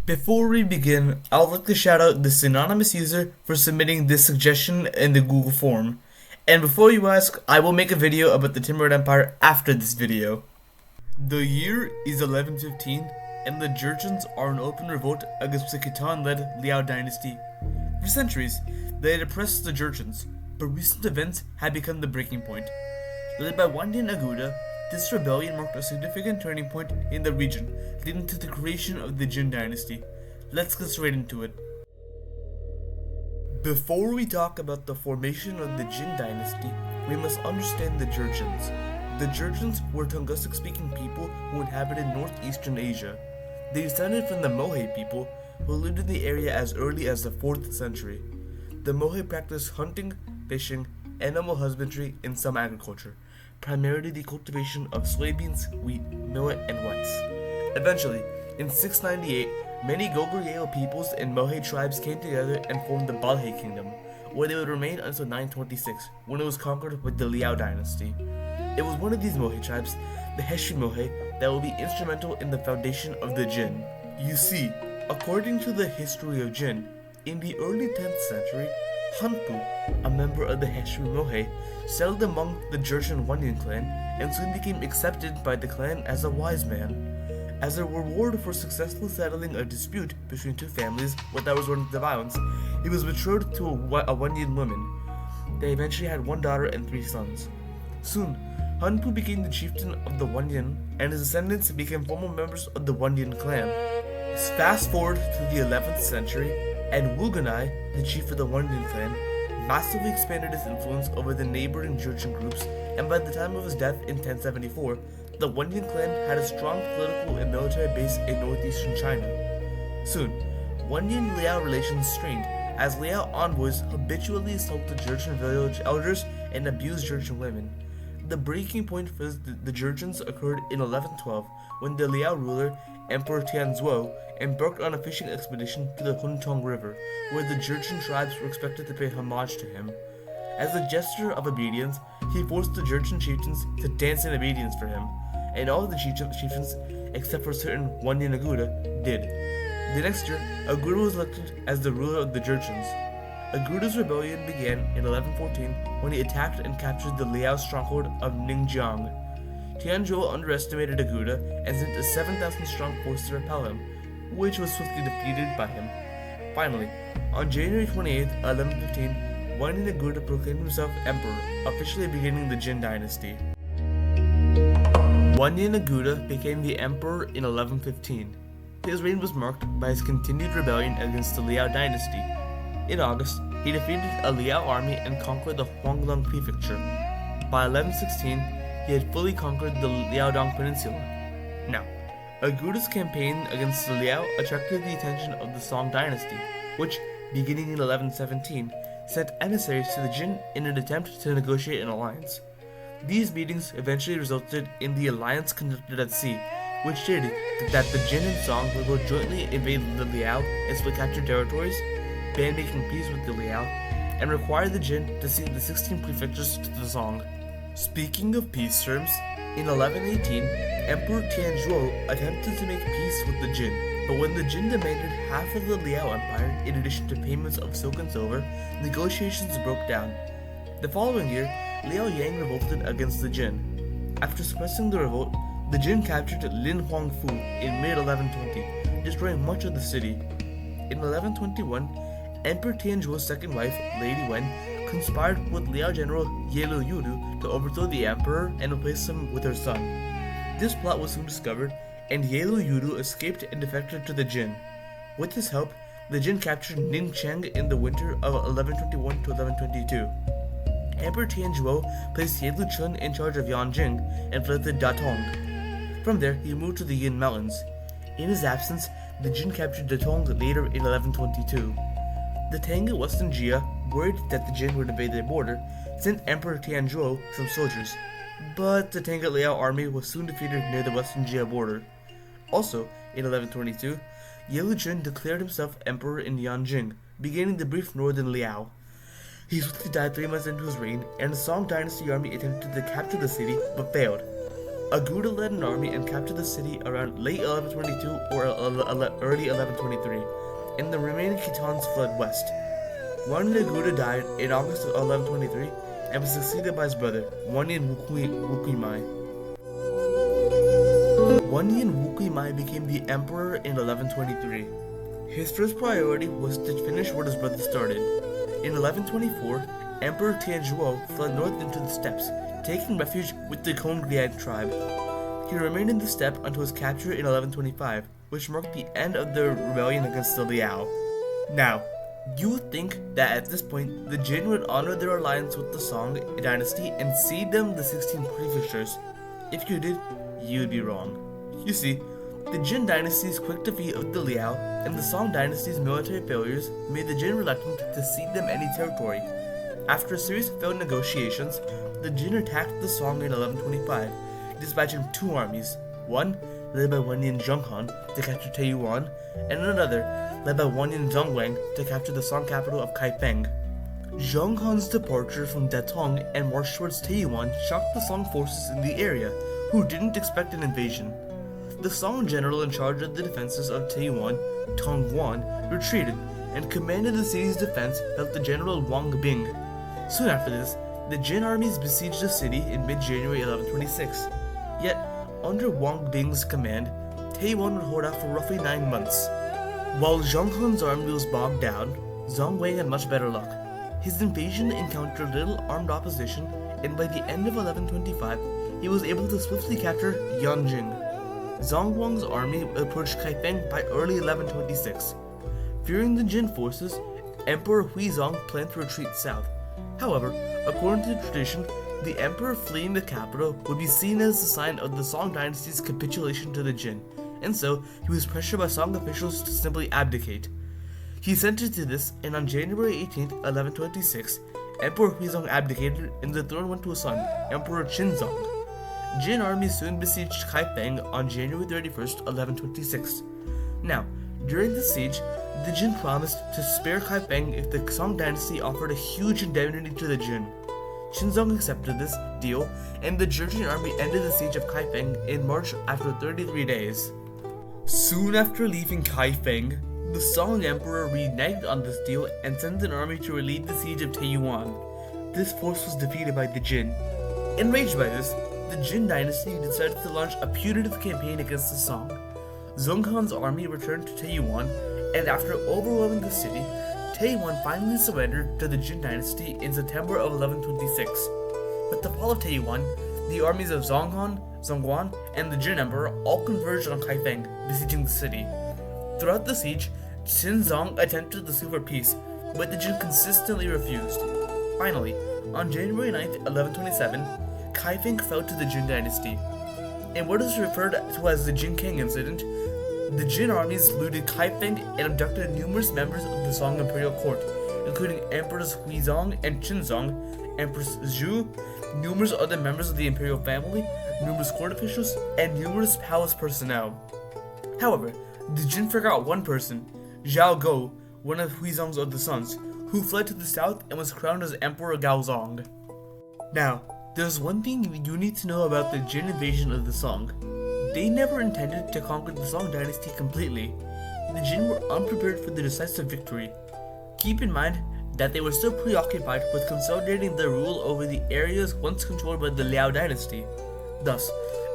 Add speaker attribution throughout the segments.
Speaker 1: Before we begin, I would like to shout out this anonymous user for submitting this suggestion in the Google form. And before you ask, I will make a video about the Timurid Empire after this video. The year is 1115, and the Jurchens are in open revolt against the Khitan-led Liao dynasty. For centuries, they had oppressed the Jurchens, but recent events had become the breaking point. Led by Wanyan Aguda, this rebellion marked a significant turning point in the region, leading to the creation of the Jin dynasty. Let's get straight into it. Before we talk about the formation of the Jin dynasty, we must understand the Jurchens. The Jurchens were Tungusic-speaking people who inhabited northeastern Asia. They descended from the Mohe people, who lived in the area as early as the 4th century. The Mohe practiced hunting, fishing, animal husbandry, and some agriculture, primarily the cultivation of soybeans, wheat, millet, and rice. Eventually, in 698, many Goguryeo peoples and Mohe tribes came together and formed the Balhae Kingdom, where they would remain until 926, when it was conquered by the Liao dynasty. It was one of these Mohe tribes, the Heshwi Mohe, that will be instrumental in the foundation of the Jin. You see, according to the history of Jin, in the early 10th century, Hanpu, a member of the Heshwi Mohe, settled among the Jurchen Wanyan clan and soon became accepted by the clan as a wise man. As a reward for successfully settling a dispute between two families without resorting to violence, he was betrothed to a Wanyan woman. They eventually had one daughter and 3 sons. Soon, Hanpu became the chieftain of the Wanyan, and his descendants became formal members of the Wanyan clan. Fast forward to the 11th century, and Wuganai, the chief of the Wanyan clan, massively expanded his influence over the neighboring Jurchen groups, and by the time of his death in 1074, the Wanyan clan had a strong political and military base in northeastern China. Soon, Wanyan-Liao relations strained, as Liao envoys habitually assaulted Jurchen village elders and abused Jurchen women. The breaking point for the Jurchens occurred in 1112, when the Liao ruler, Emperor Tianzhuo, embarked on a fishing expedition to the Huntong River, where the Jurchen tribes were expected to pay homage to him. As a gesture of obedience, he forced the Jurchen chieftains to dance in obedience for him, and all of the chieftains, except for certain Wanyan Aguda, did. The next year, Aguda was elected as the ruler of the Jurchens. Aguda's rebellion began in 1114 when he attacked and captured the Liao stronghold of Ningjiang. Tianzhuo underestimated Aguda and sent a 7,000-strong force to repel him, which was swiftly defeated by him. Finally, on January 28, 1115, Wanyan Aguda proclaimed himself emperor, officially beginning the Jin dynasty. Wanyan Aguda became the emperor in 1115. His reign was marked by his continued rebellion against the Liao dynasty. In August, he defeated a Liao army and conquered the Huanglong prefecture. By 1116, he had fully conquered the Liaodong Peninsula. Now, Aguda's campaign against the Liao attracted the attention of the Song dynasty, which, beginning in 1117, sent emissaries to the Jin in an attempt to negotiate an alliance. These meetings eventually resulted in the alliance conducted at sea, which stated that the Jin and Song would both jointly invade the Liao and split captured territories, ban making peace with the Liao, and require the Jin to cede the 16 prefectures to the Song. Speaking of peace terms, in 1118, Emperor Tianzhuo attempted to make peace with the Jin, but when the Jin demanded half of the Liao Empire in addition to payments of silk and silver, negotiations broke down. The following year, Liao Yang revolted against the Jin. After suppressing the revolt, the Jin captured Lin Huangfu in mid-1120, destroying much of the city. In 1121, Emperor Tianzhuo's second wife, Lady Wen, conspired with Liao general Yelu Yudu to overthrow the emperor and replace him with her son. This plot was soon discovered, and Yelu Yudu escaped and defected to the Jin. With his help, the Jin captured Ningcheng in the winter of 1121 to 1122. Emperor Tianzhuo placed Yelu Chun in charge of Yanjing and fled to Datong. From there, he moved to the Yin Mountains. In his absence, the Jin captured Datong later in 1122. The Tang at Western Jia, worried that the Jin would invade their border, sent Emperor Tianzhuo some soldiers, but the Tangut Liao army was soon defeated near the Western Jia border. Also, in 1122, Yelu Jin declared himself emperor in Yanjing, beginning the brief Northern Liao. He swiftly died 3 months into his reign, and the Song dynasty army attempted to capture the city, but failed. Aguda led an army and captured the city around late 1122 or early 1123, and the remaining Khitans fled west. Wanyan Aguda died in August of 1123 and was succeeded by his brother, Wanyan Wukimai. Wanyan Wukimai became the emperor in 1123. His first priority was to finish what his brother started. In 1124, Emperor Tianzhuo fled north into the steppes, taking refuge with the Kongrian tribe. He remained in the steppe until his capture in 1125, which marked the end of the rebellion against the Liao. Now, you would think that at this point, the Jin would honor their alliance with the Song dynasty and cede them the 16 prefectures. If you did, you would be wrong. You see, the Jin dynasty's quick defeat of the Liao and the Song dynasty's military failures made the Jin reluctant to cede them any territory. After a series of failed negotiations, the Jin attacked the Song in 1125, dispatching two armies, one led by Wanyan Zhonghan to capture Taiyuan, and another led by Wanyan Zhongwang to capture the Song capital of Kaifeng. Zhonghan's departure from Datong and march towards Taiyuan shocked the Song forces in the area, who didn't expect an invasion. The Song general in charge of the defenses of Taiyuan, Tong Guan, retreated and commanded the city's defense felt the general Wang Bing. Soon after this, the Jin armies besieged the city in mid-January 1126. Yet, under Wang Bing's command, Taiyuan would hold out for roughly 9 months. While Zhonghan's army was bogged down, Zhongwei had much better luck. His invasion encountered little armed opposition, and by the end of 1125, he was able to swiftly capture Yanjing. Zhongwang's army approached Kaifeng by early 1126. Fearing the Jin forces, Emperor Huizong planned to retreat south. However, according to tradition, the emperor fleeing the capital would be seen as a sign of the Song dynasty's capitulation to the Jin, and so he was pressured by Song officials to simply abdicate. He assented to this, and on January 18, 1126, Emperor Huizong abdicated and the throne went to his son, Emperor Qinzong. Jin armies soon besieged Kaifeng on January 31st, 1126. Now, during the siege, the Jin promised to spare Kaifeng if the Song dynasty offered a huge indemnity to the Jin. Qinzong accepted this deal, and the Jurchen army ended the siege of Kaifeng in March after 33 days. Soon after leaving Kaifeng, the Song emperor reneged on this deal and sent an army to relieve the siege of Taiyuan. This force was defeated by the Jin. Enraged by this, the Jin dynasty decided to launch a punitive campaign against the Song. Zhonghan's army returned to Taiyuan, and after overwhelming the city, Taiyuan finally surrendered to the Jin dynasty in September of 1126. With the fall of Taiyuan, the armies of Zhonghan, Zhongguan, and the Jin emperor all converged on Kaifeng, besieging the city. Throughout the siege, Qinzong attempted to sue for peace, but the Jin consistently refused. Finally, on January 9, 1127, Kaifeng fell to the Jin dynasty. In what is referred to as the Jin King incident, the Jin armies looted Kaifeng and abducted numerous members of the Song imperial court, including Emperors Huizong and Qinzong, Empress Zhu, numerous other members of the imperial family, numerous court officials, and numerous palace personnel. However, the Jin forgot one person, Zhao Go, one of Huizong's other sons, who fled to the south and was crowned as Emperor Gaozong. Now, there's one thing you need to know about the Jin invasion of the Song. They never intended to conquer the Song dynasty completely. The Jin were unprepared for the decisive victory. Keep in mind that they were still preoccupied with consolidating their rule over the areas once controlled by the Liao dynasty. Thus,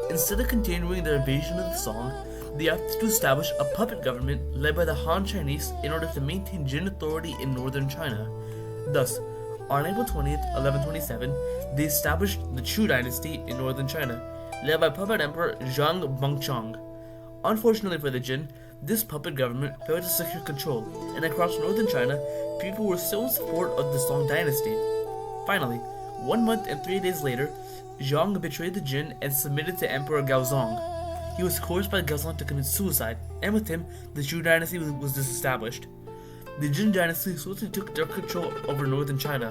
Speaker 1: instead of continuing their invasion of the Song, they opted to establish a puppet government led by the Han Chinese in order to maintain Jin authority in northern China. Thus, on April 20th, 1127, they established the Chu dynasty in northern China, led by puppet emperor Zhang Bangchang. Unfortunately for the Jin, this puppet government failed to secure control, and across northern China, people were still in support of the Song dynasty. Finally, 1 month and 3 days later, Zhang betrayed the Jin and submitted to Emperor Gaozong. He was coerced by Gaozong to commit suicide, and with him, the Chu dynasty was disestablished. The Jin dynasty swiftly took their control over northern China.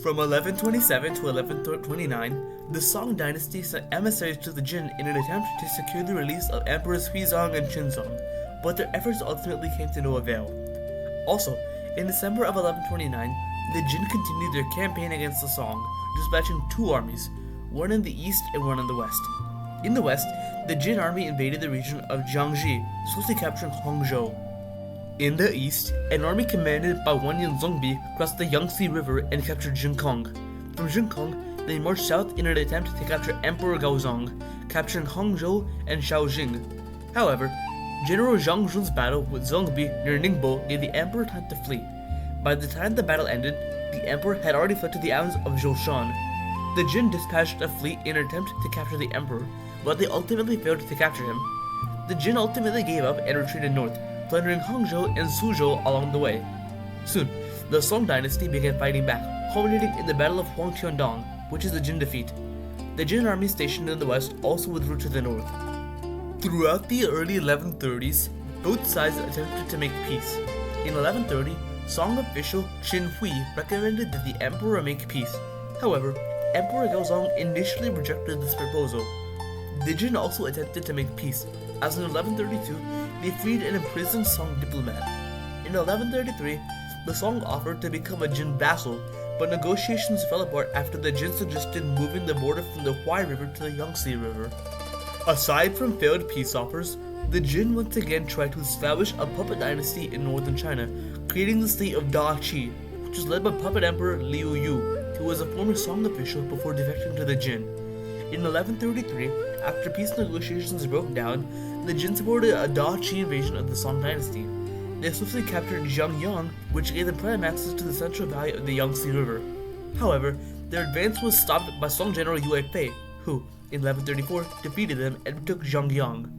Speaker 1: From 1127 to 1129, the Song dynasty sent emissaries to the Jin in an attempt to secure the release of Emperors Huizong and Qinzong, but their efforts ultimately came to no avail. Also, in December of 1129, the Jin continued their campaign against the Song, dispatching two armies, one in the east and one in the west. In the west, the Jin army invaded the region of Jiangxi, swiftly capturing Hangzhou. In the east, an army commanded by Wanyan Zongbi crossed the Yangtze River and captured Jinkong. From Jinkong, they marched south in an attempt to capture Emperor Gaozong, capturing Hangzhou and Shaoxing. However, General Zhang Jun's battle with Zongbi near Ningbo gave the emperor time to flee. By the time the battle ended, the emperor had already fled to the islands of Zhoushan. The Jin dispatched a fleet in an attempt to capture the emperor, but they ultimately failed to capture him. The Jin ultimately gave up and retreated north, plundering Hangzhou and Suzhou along the way. Soon, the Song dynasty began fighting back, culminating in the Battle of Huangtiandong, which is the Jin defeat. The Jin army stationed in the west also withdrew to the north. Throughout the early 1130s, both sides attempted to make peace. In 1130, Song official Qin Hui recommended that the emperor make peace. However, Emperor Gaozong initially rejected this proposal. The Jin also attempted to make peace, as in 1132, they freed an imprisoned Song diplomat. In 1133, the Song offered to become a Jin vassal, but negotiations fell apart after the Jin suggested moving the border from the Huai River to the Yangtze River. Aside from failed peace offers, the Jin once again tried to establish a puppet dynasty in northern China, creating the state of Da Qi, which was led by puppet emperor Liu Yu, who was a former Song official before defecting to the Jin. In 1133, after peace negotiations broke down, the Jin supported a Da Qi invasion of the Song dynasty. They swiftly captured Jiangyang, which gave them prime access to the central valley of the Yangtze River. However, their advance was stopped by Song general Yue Fei, who, in 1134, defeated them and took Zhangyang.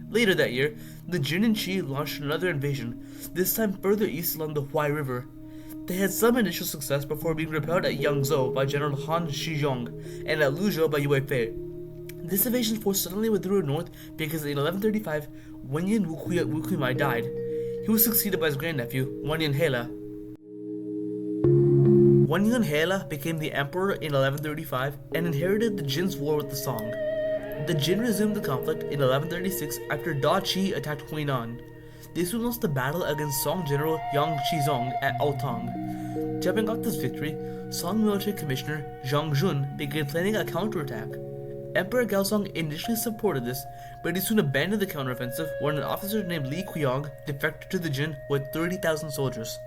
Speaker 1: Later that year, the Jin and Qi launched another invasion, this time further east along the Huai River. They had some initial success before being repelled at Yangzhou by General Han Shizhong and at Luzhou by Yue Fei. This invasion force suddenly withdrew north because in 1135, Wanyan Wukuimai died. He was succeeded by his grandnephew, Wanyan Hela. Wanyan Hela became the emperor in 1135 and inherited the Jin's war with the Song. The Jin resumed the conflict in 1136 after Da Qi attacked Huinan. They soon lost the battle against Song general Yang Qizong at Altang. Jumping off this victory, Song military commissioner Zhang Jun began planning a counterattack. Emperor Gaozong initially supported this, but he soon abandoned the counteroffensive when an officer named Li Qiang defected to the Jin with 30,000 soldiers.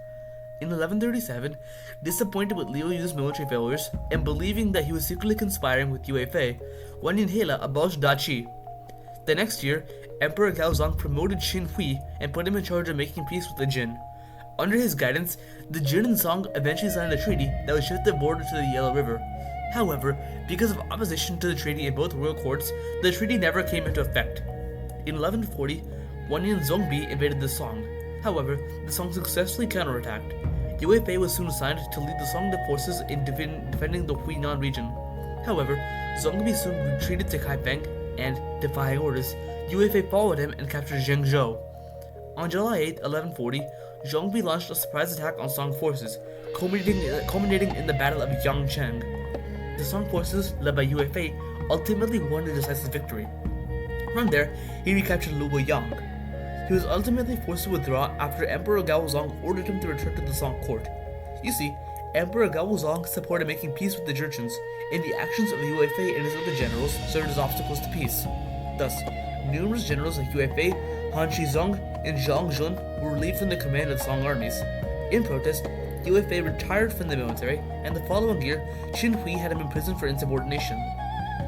Speaker 1: In 1137, disappointed with Liu Yu's military failures and believing that he was secretly conspiring with Yue Fei, Wanyan Hela abolished Da Qi. The next year, Emperor Gaozong promoted Qin Hui and put him in charge of making peace with the Jin. Under his guidance, the Jin and Song eventually signed a treaty that would shift the border to the Yellow River. However, because of opposition to the treaty in both royal courts, the treaty never came into effect. In 1140, Wanyan Zongbi invaded the Song. However, the Song successfully counterattacked. Yue Fei was soon assigned to lead the Song forces in defending the Huinan region. However, Zongbi soon retreated to Kaifeng and, defying orders, Yue Fei followed him and captured Zhengzhou. On July 8, 1140, Zongbi launched a surprise attack on Song forces, culminating in the Battle of Yangcheng. The Song forces, led by Yue Fei, ultimately won a decisive victory. From there, he recaptured Luoyang. He was ultimately forced to withdraw after Emperor Gaozong ordered him to return to the Song court. You see, Emperor Gaozong supported making peace with the Jurchens, and the actions of Yue Fei and his other generals served as obstacles to peace. Thus, numerous generals like Yue Fei, Han Shizong, and Zhang Jun were relieved from the command of the Song armies. In protest, Yue Fei retired from the military, and the following year, Qin Hui had him imprisoned for insubordination.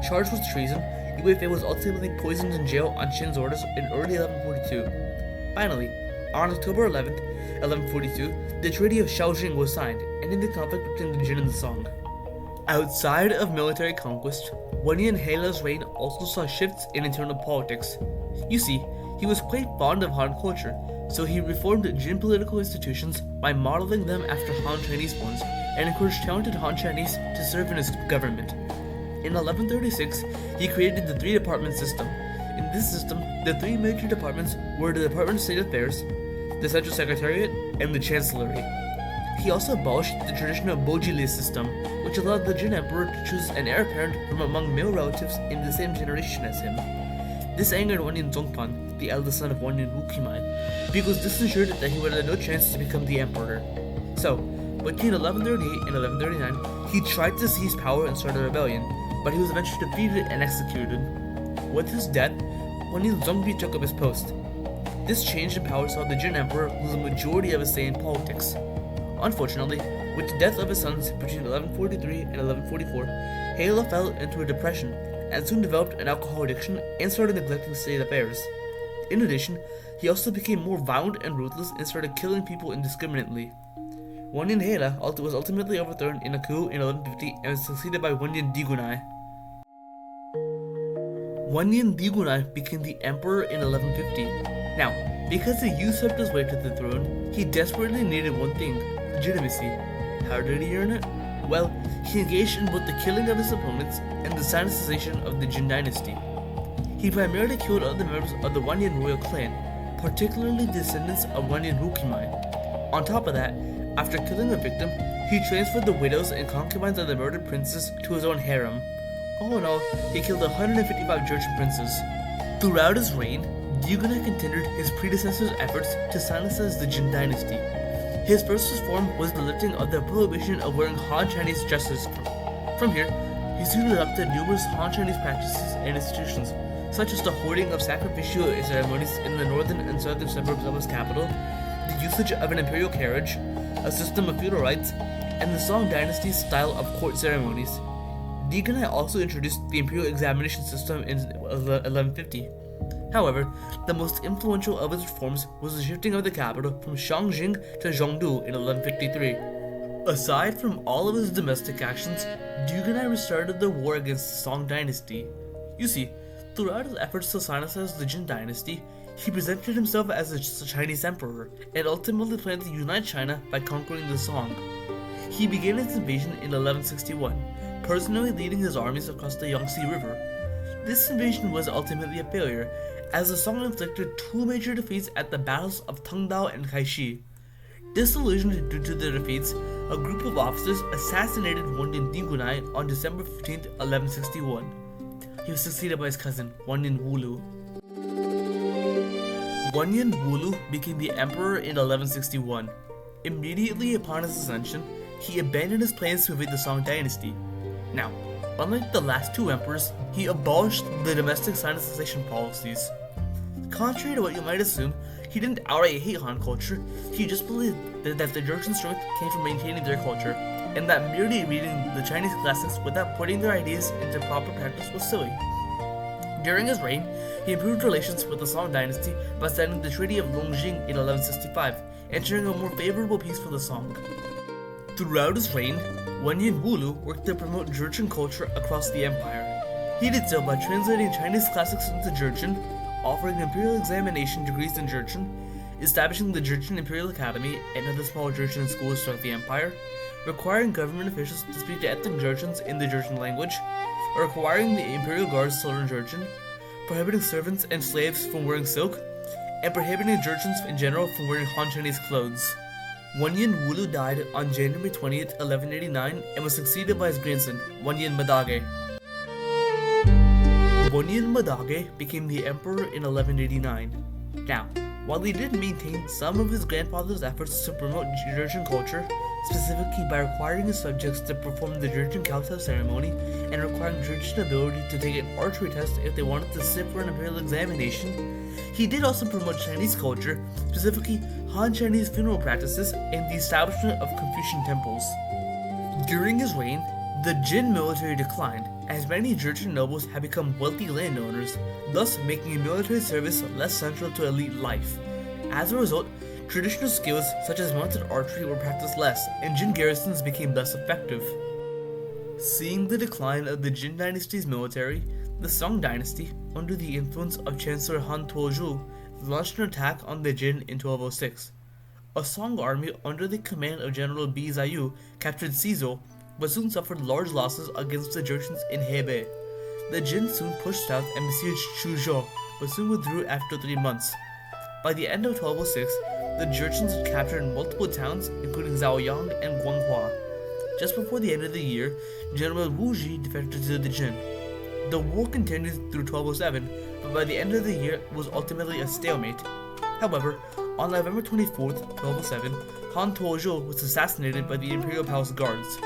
Speaker 1: Charged with treason, Yue Fei was ultimately poisoned in jail on Qin's orders in early 1142. Finally, on October 11, 1142, the Treaty of Shaoxing was signed, ending the conflict between the Jin and the Song. Outside of military conquest, Wanyan Hela's reign also saw shifts in internal politics. You see, he was quite fond of Han culture, so he reformed Jin political institutions by modeling them after Han Chinese ones and encouraged talented Han Chinese to serve in his government. In 1136, he created the three-department system. In this system, the three major departments were the Department of State Affairs, the Central Secretariat, and the Chancellery. He also abolished the traditional Bojili system, which allowed the Jin Emperor to choose an heir apparent from among male relatives in the same generation as him. This angered Wanyan Zongpan, the eldest son of Wanyan Wukimai, because this ensured that he would have no chance to become the emperor. So, between 1138 and 1139, he tried to seize power and start a rebellion, but he was eventually defeated and executed. With his death, Wanyan Zongbi took up his post. This change in power saw the Jin Emperor lose a majority of his say in politics. Unfortunately, with the death of his sons between 1143 and 1144, Heila fell into a depression and soon developed an alcohol addiction and started neglecting state affairs. In addition, he also became more violent and ruthless and started killing people indiscriminately. Wanyan Heila was ultimately overthrown in a coup in 1150 and was succeeded by Wanyan Digunai. Wanyan Digunai became the emperor in 1150. Now, because he usurped his way to the throne, he desperately needed one thing: legitimacy. How did he earn it? Well, he engaged in both the killing of his opponents and the sinicization of the Jin dynasty. He primarily killed other members of the Wanyan royal clan, particularly descendants of Wanyan Rukimai. On top of that, after killing a victim, he transferred the widows and concubines of the murdered princes to his own harem. All in all, he killed 155 Jurchen princes. Throughout his reign, Digunai continued his predecessor's efforts to sinicize the Jin dynasty. His first reform was the lifting of the prohibition of wearing Han Chinese dresses. From here, he soon adopted numerous Han Chinese practices and institutions, such as the hoarding of sacrificial ceremonies in the northern and southern suburbs of his capital, the usage of an imperial carriage, a system of feudal rights, and the Song dynasty's style of court ceremonies. Digunai also introduced the imperial examination system in 1150. However, the most influential of his reforms was the shifting of the capital from Shangjing to Zhongdu in 1153. Aside from all of his domestic actions, Digunai restarted the war against the Song dynasty. You see, throughout his efforts to sinicize the Jin dynasty, he presented himself as a Chinese emperor, and ultimately planned to unite China by conquering the Song. He began his invasion in 1161, personally leading his armies across the Yangtze River. This invasion was ultimately a failure, as the Song inflicted two major defeats at the battles of Tengdao and Kaishi. Disillusioned due to the defeats, a group of officers assassinated Wanyan Digunai on December 15, 1161. He was succeeded by his cousin, Wanyan Wulu. Wanyan Wulu became the emperor in 1161. Immediately upon his ascension, he abandoned his plans to invade the Song dynasty. Now, unlike the last two emperors, he abolished the domestic sinicization policies. Contrary to what you might assume, he didn't outright hate Han culture. He just believed that the Jurchen strength came from maintaining their culture, and that merely reading the Chinese classics without putting their ideas into proper practice was silly. During his reign, he improved relations with the Song dynasty by signing the Treaty of Longjing in 1165, ensuring a more favorable peace for the Song. Throughout his reign, Wanyan Wulu worked to promote Jurchen culture across the empire. He did so by translating Chinese classics into Jurchen, offering imperial examination degrees in Jurchen, establishing the Jurchen Imperial Academy and other small Jurchen schools throughout the empire, requiring government officials to speak to ethnic Jurchens in the Jurchen language, requiring the imperial guards to learn Jurchen, prohibiting servants and slaves from wearing silk, and prohibiting Jurchens in general from wearing Han Chinese clothes. Wanyan Wulu died on January 20th, 1189, and was succeeded by his grandson, Wanyan Madage. Wanyan Madage became the emperor in 1189. Now, while he did maintain some of his grandfather's efforts to promote Jurchen culture, specifically by requiring his subjects to perform the Jurchen Kowtow ceremony and requiring Jurchen ability to take an archery test if they wanted to sit for an imperial examination, he did also promote Chinese culture, specifically Han Chinese funeral practices and the establishment of Confucian temples. During his reign, the Jin military declined, as many Jurchen nobles had become wealthy landowners, thus making military service less central to elite life. As a result, traditional skills such as mounted archery were practiced less, and Jin garrisons became less effective. Seeing the decline of the Jin dynasty's military, the Song dynasty, under the influence of Chancellor Han Tuozhu, launched an attack on the Jin in 1206. A Song army under the command of General Bi Zaiyu captured Sizhou, but soon suffered large losses against the Jurchens in Hebei. The Jin soon pushed south and besieged Chuzhou, but soon withdrew after 3 months. By the end of 1206, the Jurchens had captured multiple towns, including Zaoyang and Guanghua. Just before the end of the year, General Wu Ji defected to the Jin. The war continued through 1207, but by the end of the year it was ultimately a stalemate. However, on November 24th, 1207, Han Tuozhou was assassinated by the Imperial Palace Guards.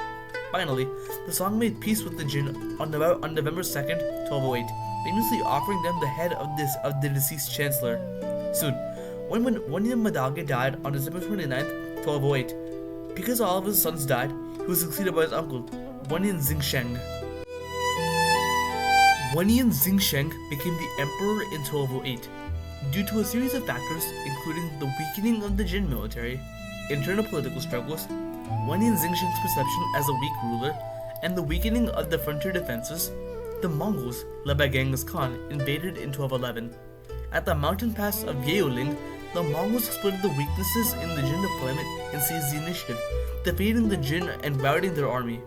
Speaker 1: Finally, the Song made peace with the Jin on November 2nd, 1208, famously offering them the head of the deceased chancellor. Soon, when Wanyan Madage died on December 29th, 1208, because all of his sons died, he was succeeded by his uncle, Wanyan Xingsheng. Wanyan Xingsheng became the emperor in 1208 due to a series of factors, including the weakening of the Jin military, internal political struggles, Wanyan Xingsheng's perception as a weak ruler, and the weakening of the frontier defenses. The Mongols, led by Genghis Khan, invaded in 1211. At the mountain pass of Yaoling, the Mongols exploited the weaknesses in the Jin deployment and seized the initiative, defeating the Jin and routing their army.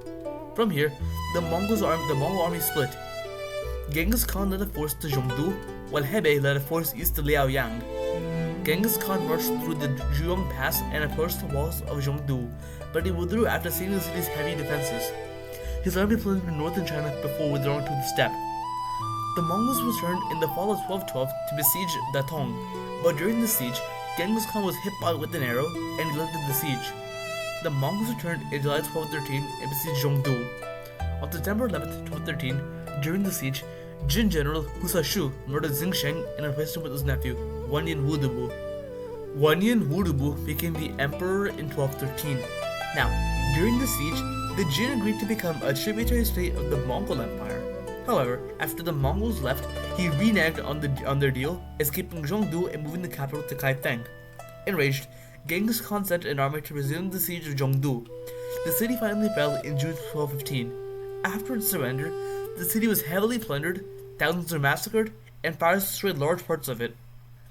Speaker 1: From here, the Mongol army split. Genghis Khan led a force to Zhongdu, while Hebei led a force east to Liaoyang. Genghis Khan marched through the Zhuang Pass and approached the walls of Zhongdu, but he withdrew after seeing the city's heavy defenses. His army plundered northern China before withdrawing to the steppe. The Mongols returned in the fall of 1212 to besiege Datong, but during the siege, Genghis Khan was hit with an arrow and he lifted the siege. The Mongols returned in July 1213 and besieged Zhongdu. On September 11, 1213, during the siege, Jin general Husa Shu murdered Xingsheng and replaced him with his nephew, Wanyan Wudubu. Wanyan Wudubu became the emperor in 1213. Now, during the siege, the Jin agreed to become a tributary state of the Mongol Empire. However, after the Mongols left, he reneged on their deal, escaping Zhongdu and moving the capital to Kaifeng. Enraged, Genghis Khan sent an army to resume the siege of Zhongdu. The city finally fell in June 1215. After its surrender, the city was heavily plundered, thousands were massacred, and fires destroyed large parts of it.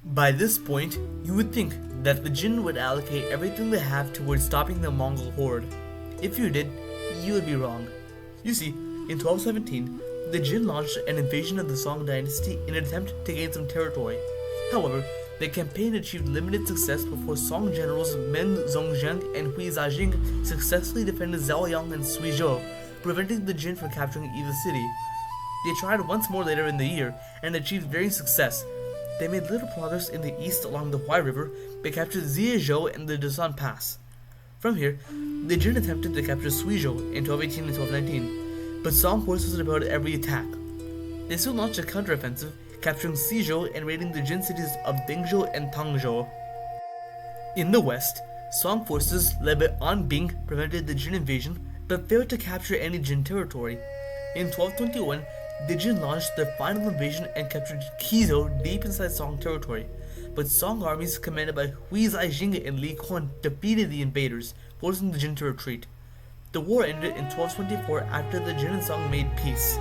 Speaker 1: By this point, you would think that the Jin would allocate everything they have towards stopping the Mongol horde. If you did, you would be wrong. You see, in 1217, the Jin launched an invasion of the Song dynasty in an attempt to gain some territory. However, the campaign achieved limited success before Song generals Meng Zhongzheng and Hui Zhajing successfully defended Zaoyang and Suizhou, preventing the Jin from capturing either city. They tried once more later in the year and achieved varying success. They made little progress in the east along the Huai River, but captured Ziyezhou and the Dusan Pass. From here, the Jin attempted to capture Suizhou in 1218 and 1219, but Song forces repelled every attack. They soon launched a counteroffensive, capturing Xizhou and raiding the Jin cities of Bingzhou and Tangzhou. In the west, Song forces led by An Bing prevented the Jin invasion, but failed to capture any Jin territory. In 1221, the Jin launched their final invasion and captured Qizhou deep inside Song territory, but Song armies commanded by Hui Zhajing and Li Quan defeated the invaders, forcing the Jin to retreat. The war ended in 1224 after the Jin and Song made peace.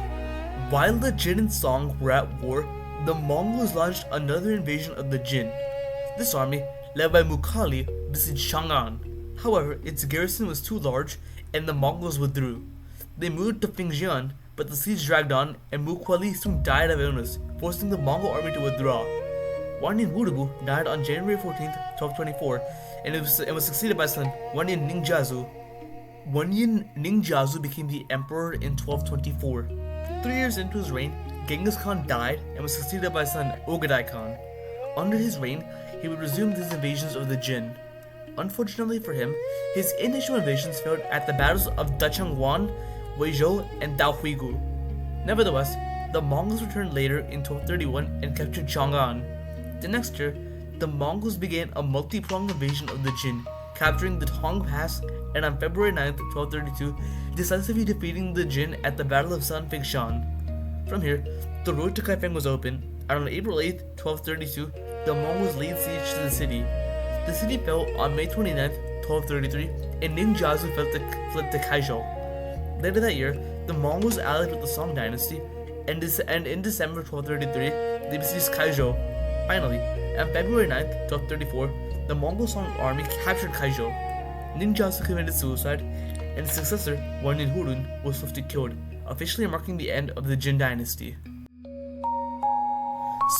Speaker 1: While the Jin and Song were at war, the Mongols launched another invasion of the Jin. This army, led by Mukhali, besieged Chang'an. However, its garrison was too large, and the Mongols withdrew. They moved to Fengjian, but the siege dragged on, and Mukhali soon died of illness, forcing the Mongol army to withdraw. Wanyan Wudubu died on January 14, 1224, and was succeeded by his son Wanyan Ningjiazu. Wanyan Ningjiazu became the emperor in 1224. 3 years into his reign, Genghis Khan died and was succeeded by his son Ogadai Khan. Under his reign, he would resume his invasions of the Jin. Unfortunately for him, his initial invasions failed at the battles of Dachangwan, Weizhou, and Daohuigu. Nevertheless, the Mongols returned later in 1231 and captured Chang'an. The next year, the Mongols began a multi-pronged invasion of the Jin, capturing the Tong Pass, and on February 9, 1232, decisively defeating the Jin at the Battle of Sanfengshan. From here, the road to Kaifeng was open, and on April 8, 1232, the Mongols laid siege to the city. The city fell on May 29, 1233, and Ningjiazu fled to Kaizhou. Later that year, the Mongols allied with the Song dynasty, and in December 1233, they besieged Kaizhou. Finally, on February 9, 1234, the Mongol Song army captured Kaizhou. Ningjiazu committed suicide, and his successor, Wanyan Hurun, was swiftly killed, officially marking the end of the Jin dynasty.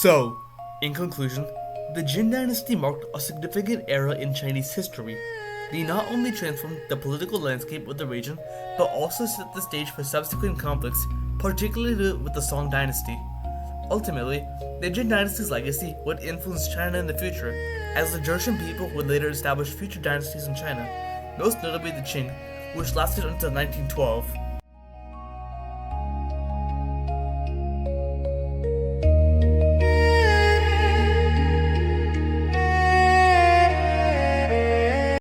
Speaker 1: So, in conclusion, the Jin dynasty marked a significant era in Chinese history. They not only transformed the political landscape of the region, but also set the stage for subsequent conflicts, particularly with the Song dynasty. Ultimately, the Jin dynasty's legacy would influence China in the future, as the Jurchen people would later establish future dynasties in China, most notably the Qing, which lasted until 1912.